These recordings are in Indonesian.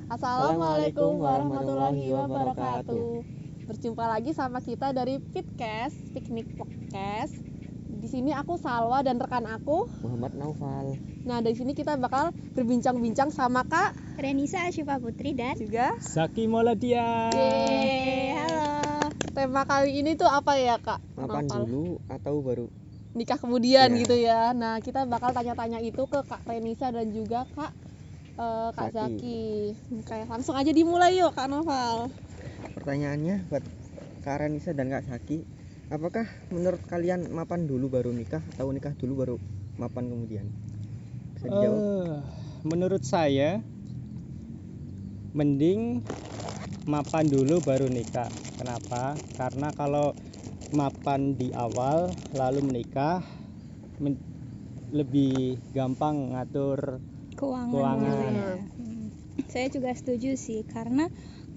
Assalamualaikum warahmatullahi wabarakatuh. Berjumpa lagi sama kita dari Pitcast, Piknik Podcast. Di sini aku Salwa dan rekan aku Muhammad Naufal. Nah, dari sini kita bakal berbincang-bincang sama Kak Renisa Asyifa Putri dan juga Zaki Mauladian. Yeay, halo. Tema kali ini tuh apa ya, Kak? Mapan dulu atau baru nikah kemudian Ya. gitu ya. Nah, kita bakal tanya-tanya itu ke Kak Renisa dan juga Kak Zaki. Kayak langsung aja dimulai yuk, Kak Noval. Pertanyaannya buat Kak Renisa dan Kak Zaki, apakah menurut kalian mapan dulu baru nikah atau nikah dulu baru mapan kemudian? Bisa dijawab? Menurut saya mending mapan dulu baru nikah. Kenapa? Karena kalau mapan di awal lalu menikah lebih gampang ngatur Keuangan. Keuangan. Gitu ya. Saya juga setuju sih, karena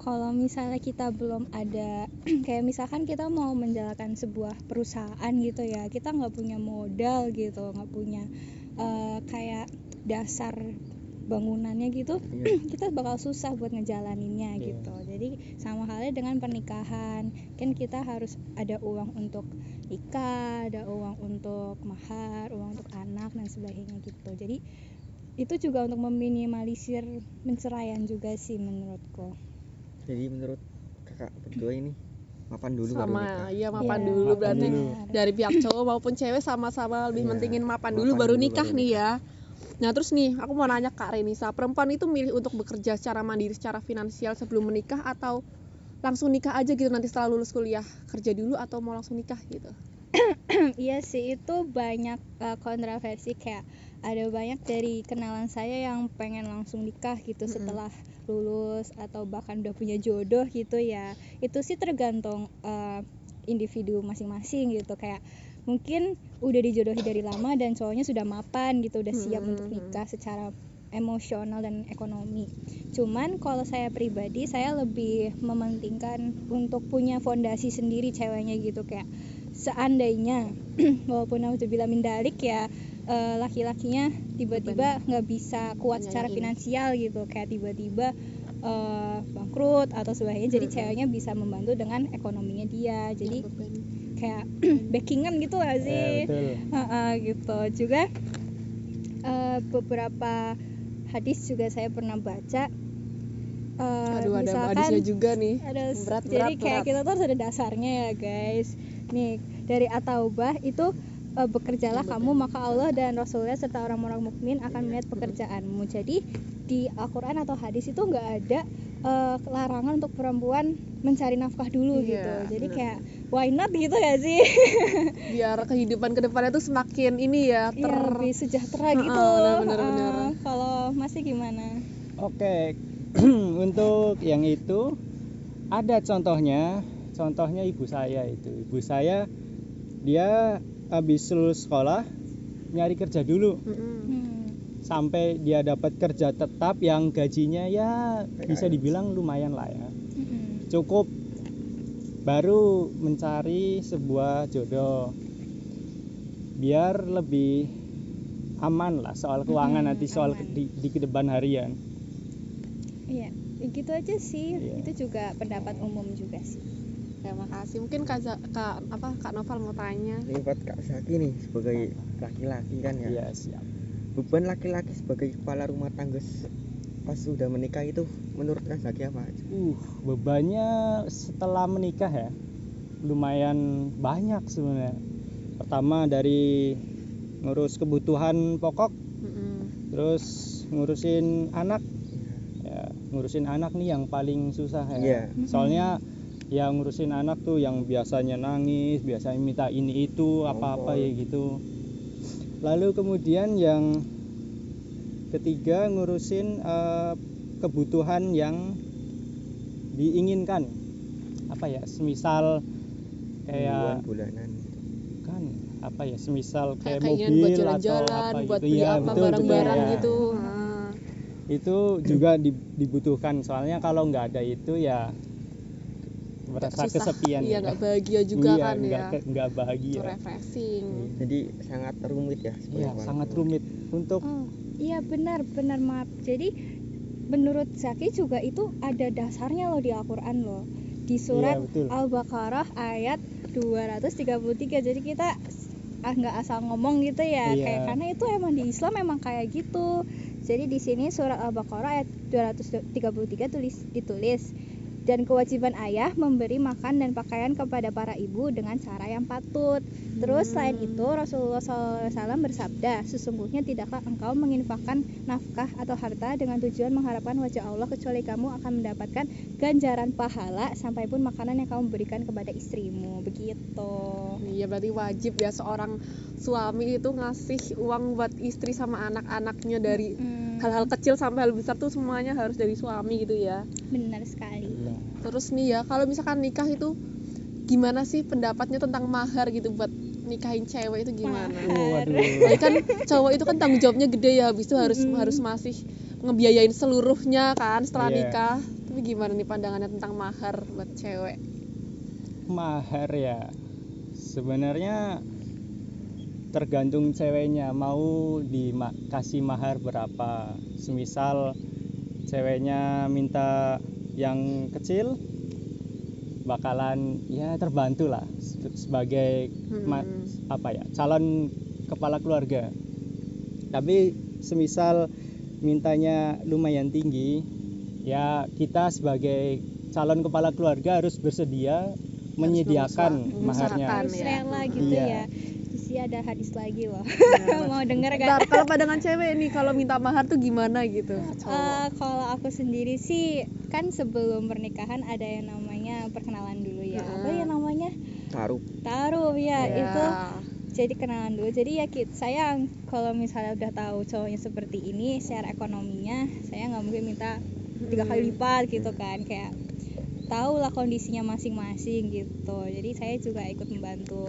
kalau misalnya kita belum ada kayak misalkan kita mau menjalankan sebuah perusahaan gitu ya, kita nggak punya modal gitu, nggak punya kayak dasar bangunannya gitu, kita bakal susah buat ngejalaninnya gitu. Jadi sama halnya dengan pernikahan, kan kita harus ada uang untuk nikah, ada uang untuk mahar, uang untuk anak dan sebagainya gitu. Jadi itu juga untuk meminimalisir penceraian juga sih menurutku. Jadi menurut kakak berdua ini mapan dulu baru nikah. Sama, iya mapan Iya, dulu mapan berarti dulu. dari pihak cowok maupun cewek sama-sama lebih Iya, mentingin mapan mapan dulu baru dulu nikah baru nih ya. Nah, terus nih aku mau nanya Kak Renisa, perempuan itu milih untuk bekerja secara mandiri secara finansial sebelum menikah atau langsung nikah aja gitu nanti setelah lulus kuliah, kerja dulu atau mau langsung nikah gitu? Iya sih, itu banyak kontroversi, kayak ada banyak dari kenalan saya yang pengen langsung nikah gitu setelah lulus atau bahkan udah punya jodoh gitu ya. Itu sih tergantung individu masing-masing gitu, kayak mungkin udah dijodohi dari lama dan cowoknya sudah mapan gitu, udah siap untuk nikah secara emosional dan ekonomi. Cuman kalau saya pribadi, saya lebih mementingkan untuk punya fondasi sendiri ceweknya gitu, kayak seandainya walaupun nauzubillah min dalik ya, laki-lakinya tiba-tiba nggak bisa kuat secara finansial gitu, kayak tiba-tiba bangkrut atau sebagainya, jadi ceweknya bisa membantu dengan ekonominya dia, jadi kayak backingan gitu lah sih. Gitu juga. Beberapa hadis juga saya pernah baca. Aduh, ada misalkan, hadisnya juga nih. Jadi kayak kita tuh harus ada dasarnya ya guys. Nih dari At-Taubah itu, bekerjalah kamu maka Allah dan Rasulnya serta orang-orang mukmin akan melihat pekerjaanmu. Jadi di Al-Quran atau hadis itu nggak ada larangan untuk perempuan mencari nafkah dulu gitu. Jadi kayak why not gitu ya sih? Biar kehidupan kedepannya tuh semakin ini ya lebih sejahtera gitu. Bener. Kalau masih gimana? Oke. Untuk yang itu ada contohnya ibu saya itu. Ibu saya dia habis lulus sekolah nyari kerja dulu. Sampai dia dapat kerja tetap yang gajinya ya bisa dibilang lumayan lah ya. Cukup, baru mencari sebuah jodoh biar lebih aman lah soal keuangan nanti, soal di kedepan harian. Iya, gitu aja sih. Iya. Itu juga pendapat umum juga sih. Terima kasih. Mungkin Kak Noval mau tanya. Ini buat Kak Zaki nih, sebagai laki-laki kan ya. Iya, siap. Beban laki-laki sebagai kepala rumah tangga pas sudah menikah itu menurut Kak Zaki apa aja? Bebannya setelah menikah ya lumayan banyak sebenarnya. Pertama dari ngurus kebutuhan pokok, terus ngurusin anak. Ya, ngurusin anak nih yang paling susah ya. Iya. Soalnya yang ngurusin anak tuh yang biasanya nangis, biasanya minta ini itu apa-apa ya gitu. Lalu kemudian yang ketiga ngurusin kebutuhan yang diinginkan, apa ya, semisal kayak bulanan kan apa ya, semisal kayak keinginan mobil buat atau jalan-jalan, apa buat gitu beli ya, apa betul, barang-barang ya. gitu. Itu juga dibutuhkan, soalnya kalau nggak ada itu ya merasa Susah. kesepian. Iya, nggak bahagia juga iya, kan nggak bahagia. Itu refreshing. Jadi sangat rumit ya. Iya, sangat rumit untuk Iya benar maaf. Jadi menurut Zaki juga itu ada dasarnya loh di Al-Quran loh, di surat Iya, betul. Al-Baqarah ayat 233. Jadi kita nggak asal ngomong gitu ya, Iya. kayak karena itu emang di Islam emang kayak gitu. Jadi di sini surat Al-Baqarah ayat 233 ditulis, dan kewajiban ayah memberi makan dan pakaian kepada para ibu dengan cara yang patut. Terus selain itu Rasulullah SAW bersabda, sesungguhnya tidaklah engkau menginfakkan nafkah atau harta dengan tujuan mengharapkan wajah Allah kecuali kamu akan mendapatkan ganjaran pahala sampai pun makanan yang kamu berikan kepada istrimu. Begitu. Iya, berarti wajib ya seorang suami itu ngasih uang buat istri sama anak-anaknya, dari hal-hal kecil sampai hal besar tuh semuanya harus dari suami gitu ya. Benar sekali. Iya. Terus nih ya, kalau misalkan nikah itu gimana sih pendapatnya tentang mahar gitu buat nikahin cewek itu gimana? Waduh. Jadi kan cowok itu kan tanggung jawabnya gede ya, habis itu harus masih ngebiayain seluruhnya kan setelah Iya. nikah. Tapi gimana nih pandangannya tentang mahar buat cewek? Mahar ya, sebenarnya tergantung ceweknya mau dikasih mahar berapa. Semisal ceweknya minta yang kecil, bakalan ya terbantu lah sebagai calon kepala keluarga. Tapi semisal mintanya lumayan tinggi, ya kita sebagai calon kepala keluarga harus bersedia menyediakan maharnya. mengusahakan. Harus ya. rela gitu Iya. ya. Di sini ada hadis lagi loh. Nah, Mau denger gak? bentar, kalau pandangan cewek nih kalau minta mahar tuh gimana gitu? Kalau aku sendiri sih kan sebelum pernikahan ada yang namanya perkenalan dulu ya. Apa ya namanya? Taruh ya, itu jadi kenalan dulu. Jadi ya saya kalau misalnya udah tahu cowoknya seperti ini secara ekonominya, saya nggak mungkin minta 3 kali lipat gitu kan, kayak tahu lah kondisinya masing-masing gitu. Jadi saya juga ikut membantu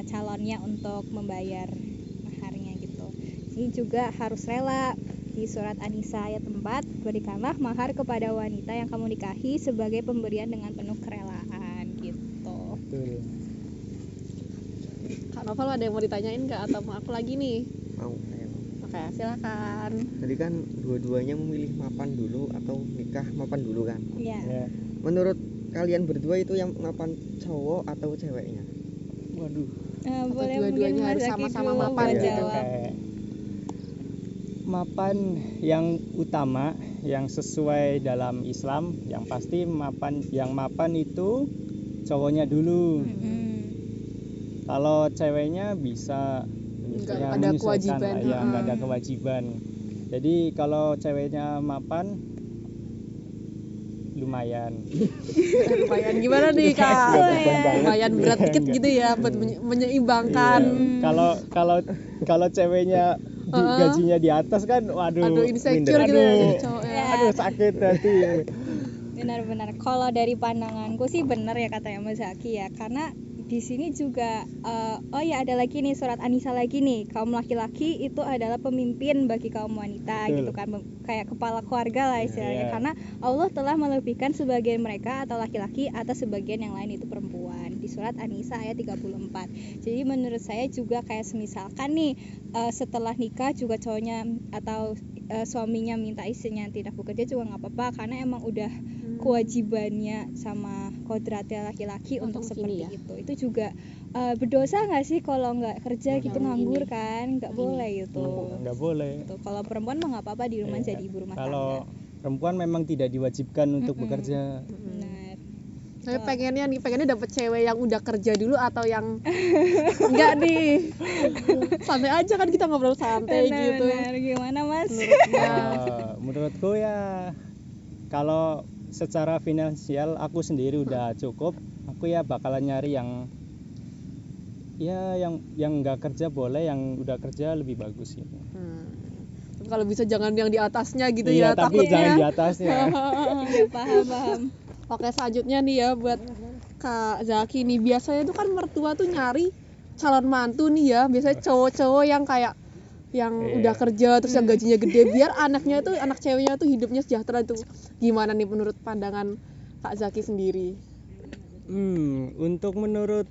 calonnya untuk membayar maharnya gitu. Ini juga harus rela. Di surat An-Nisa ayat 4, berikanlah mahar kepada wanita yang kamu nikahi sebagai pemberian dengan penuh kerelaan gitu. Betul. Kak Novel ada yang mau ditanyain nggak atau mau aku lagi nih? Mau saya mau. Oke, silakan. Tadi kan dua-duanya memilih mapan dulu atau nikah mapan dulu kan. Iya. Ya. Menurut kalian berdua itu yang mapan cowok atau ceweknya? Waduh. Boleh dua-duanya mungkin Mas harus Zaki sama-sama dulu mapan buat gitu. jawab. Kayak mapan yang utama yang sesuai dalam Islam, yang pasti yang mapan itu cowoknya dulu. Kalau ceweknya bisa Nggak ya, ada menyesuaikan kewajiban, lah, ya nggak ada kewajiban. Jadi kalau ceweknya mapan lumayan. Lumayan gimana nih Kak? Lumayan berat dikit gitu ya buat menyeimbangkan. Iya. Kalau ceweknya gajinya di atas kan, waduh. Aduh, insecure minder. gitu ya Aduh. jadi cowok ya. Aduh, sakit hati. Benar-benar. Kalau dari pandanganku sih benar ya katanya Mas Zaki ya, karena di sini juga ada lagi nih surat An-Nisa lagi nih, kaum laki-laki itu adalah pemimpin bagi kaum wanita. Betul. Gitu kan, kayak kepala keluarga lah istilahnya. Iya. Karena Allah telah melebihkan sebagian mereka atau laki-laki atas sebagian yang lain itu perempuan, di surat An-Nisa ayat 34. Jadi menurut saya juga kayak semisalkan nih setelah nikah juga cowoknya atau suaminya minta istrinya tidak bekerja juga nggak apa-apa, karena emang udah kewajibannya sama kodratnya laki-laki untuk seperti ya. itu juga berdosa nggak sih kalau nggak kerja gitu, nganggur kan, nggak boleh gitu. Nggak boleh. Tuh, kalau perempuan mah nggak apa-apa di rumah Iya. jadi ibu rumah Kalau tangga. perempuan memang tidak diwajibkan untuk bekerja. Benar. Saya pengennya dapet cewek yang udah kerja dulu atau yang enggak nih. Santai aja kan kita ngobrol santai gitu. Benar. Gimana Mas? Menurutnya. Menurutku ya, kalau secara finansial aku sendiri udah cukup, aku ya bakalan nyari yang nggak kerja boleh, yang udah kerja lebih bagus gitu. Tapi kalau bisa jangan yang di atasnya gitu Iya, ya, tapi takutnya. jangan di atasnya. Iya, paham. Oke, selanjutnya nih ya buat Kak Zaki nih, biasanya tuh kan mertua tuh nyari calon mantu nih ya, biasanya cowok-cowok yang kayak yang udah kerja terus yang gajinya gede, biar anaknya tuh, anak ceweknya tuh hidupnya sejahtera. Itu gimana nih menurut pandangan Kak Zaki sendiri? Untuk menurut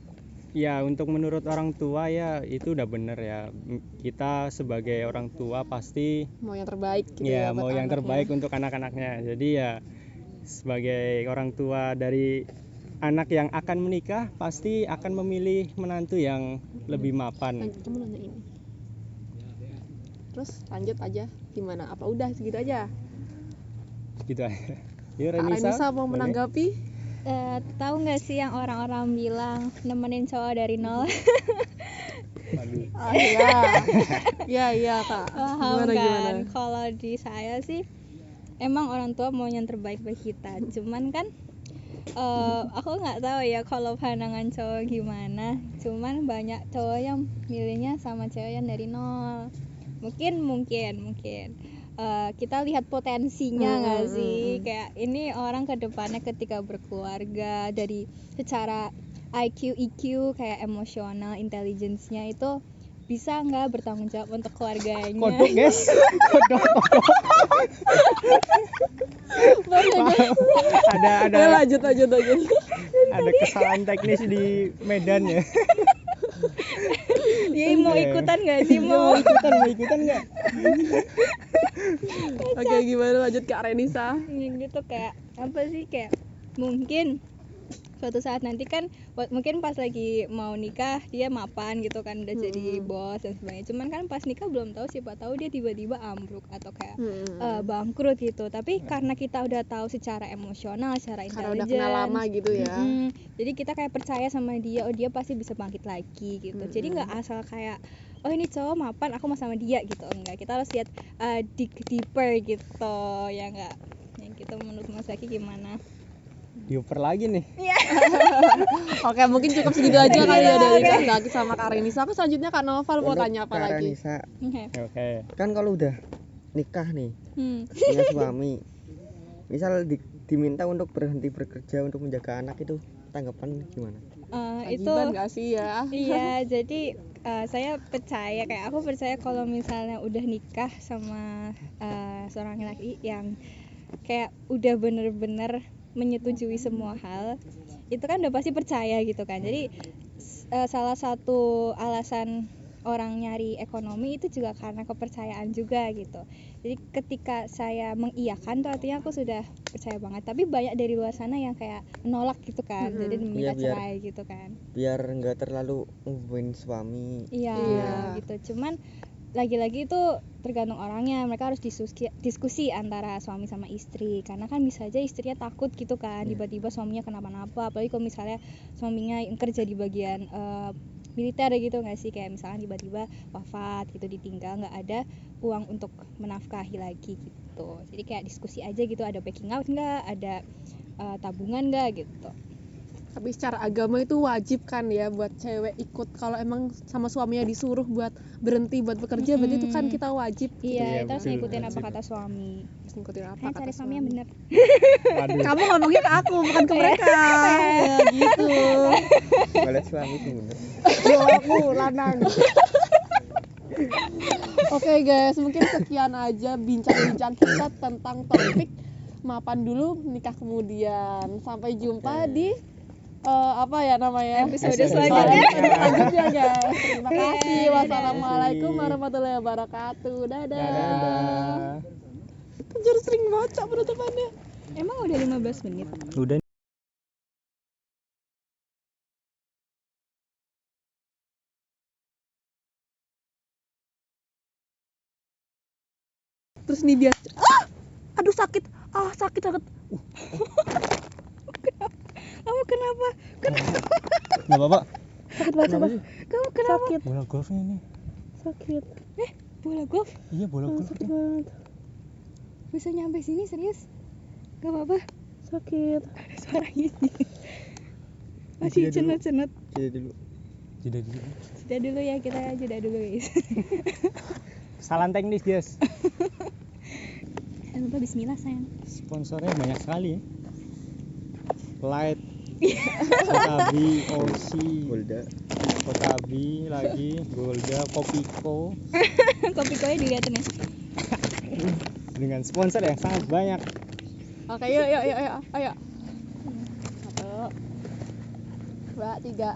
Ya untuk menurut orang tua ya itu udah bener ya. Kita sebagai orang tua pasti Mau yang terbaik gitu ya buat mau yang anaknya. terbaik untuk anak-anaknya. Jadi ya sebagai orang tua dari anak yang akan menikah pasti akan memilih menantu yang lebih mapan. Lanjut, kamu nanya ini. Terus lanjut aja gimana? Apa udah segitu aja? Gitu aja. Yuk Kak Renisa mau boleh? menanggapi? Tahu nggak sih yang orang-orang bilang nemenin cowok dari nol? Waduh. Oh iya. Iya Kak. Paham Gimana kan? gimana? Kalau di saya sih emang orang tua mau yang terbaik buat kita. Cuman kan aku nggak tahu ya kalau pandangan cowok gimana. Cuman banyak cowok yang milihnya sama cewek yang dari nol. Mungkin kita lihat potensinya nggak sih, kayak ini orang kedepannya ketika berkeluarga dari secara IQ, EQ, kayak emosional, intelligence-nya itu bisa nggak bertanggung jawab untuk keluarganya. Kodok guys. Kodok. ada Ya, lanjut. ada kesalahan teknis di Medan ya. Jadi mau ikutan nggak sih, mau ikutan nggak? Oke, gimana lanjut Kak Renisa? gitu, kayak apa sih, kayak mungkin suatu saat nanti kan mungkin pas lagi mau nikah dia mapan gitu kan, udah jadi bos dan sebagainya. Cuman kan pas nikah belum tahu, siapa tahu dia tiba-tiba ambruk atau kayak bangkrut gitu. Tapi karena kita udah tahu secara emosional, secara Karena udah intelligence, kenal lama gitu ya. jadi kita kayak percaya sama dia, oh dia pasti bisa bangkit lagi gitu. Jadi nggak asal kayak oh ini cowok mapan aku mau sama dia gitu, enggak. Kita harus lihat dig deeper gitu ya, enggak. Yang gitu menurut Mas Zaki gimana? Dioper lagi nih. Oke, mungkin cukup segitu aja kali ya dari Kak Zaki sama Kak Renisa. Aku selanjutnya Kak Noval mau Untuk tanya apa Kak lagi? Renisa, Oke. kan kalau udah nikah nih punya suami, misal diminta untuk berhenti bekerja untuk menjaga anak, itu tanggapan gimana? Itu Kewajiban nggak sih ya? iya, jadi saya percaya, kayak aku percaya kalau misalnya udah nikah sama seorang laki yang kayak udah bener-bener menyetujui semua hal, itu kan udah pasti percaya gitu kan. Jadi salah satu alasan orang nyari ekonomi itu juga karena kepercayaan juga gitu. Jadi ketika saya mengiyakan tuh artinya aku sudah percaya banget. Tapi banyak dari luar sana yang kayak menolak gitu kan, jadi meminta cerai gitu kan. Biar nggak terlalu ngehubungin suami. Iya gitu. Cuman lagi-lagi itu tergantung orangnya. Mereka harus diskusi antara suami sama istri, karena kan bisa aja istrinya takut gitu kan, tiba-tiba suaminya kenapa-napa. Apalagi kalau misalnya suaminya kerja di bagian militer gitu nggak sih, kayak misalnya tiba-tiba wafat gitu, ditinggal nggak ada uang untuk menafkahi lagi gitu. Jadi kayak diskusi aja gitu, ada backing out nggak, ada tabungan nggak gitu. Tapi secara agama itu wajib kan ya buat cewek ikut, kalau emang sama suaminya disuruh buat berhenti buat bekerja, berarti itu kan kita wajib. Iya, kita harus betul, ngikutin apa wajib. kata suami. Terus ngikutin apa Kan kata cari suami yang suami. benar. Waduh. Kamu ngomongnya ke aku, bukan ke mereka. Ya gitu. Boleh suami tuh bener. Yo, aku lanang. Oke guys, mungkin sekian aja bincang-bincang kita tentang topik mapan dulu, nikah kemudian. Sampai jumpa di apa ya namanya? Episode selanjutnya. Selanjutnya guys. Terima kasih. Wassalamualaikum warahmatullahi wabarakatuh. Dadah. Dadah. Anjir, sering baca penutupannya. Emang udah 15 menit? Udah. Terus nih biasa. Aduh sakit. Sakit banget. Kamu kenapa? Nggak apa-apa. Sakit banget. Kenapa sih? Kamu kenapa? Sakit. Bola golfnya ini. Sakit. Bola golf Iya bola golf. Sakit banget. bisa nyampe sini, serius? Gak apa-apa? Sakit. Ada suara gini. Masih Jeda dulu. cenut-cenut. Jadi dulu. Jeda dulu. Jeda dulu ya, kita jeda dulu guys. Kesalahan teknis guys. Jangan lupa bismillah sayang. Sponsornya banyak sekali ya. Light, Kotabi, Osi, Golda. Kotabi lagi, Golda, Kopiko, Kopi kopi dilihatin ya. dengan sponsor yang sangat banyak. Oke, yuk. Ayo. 1, 2, 3.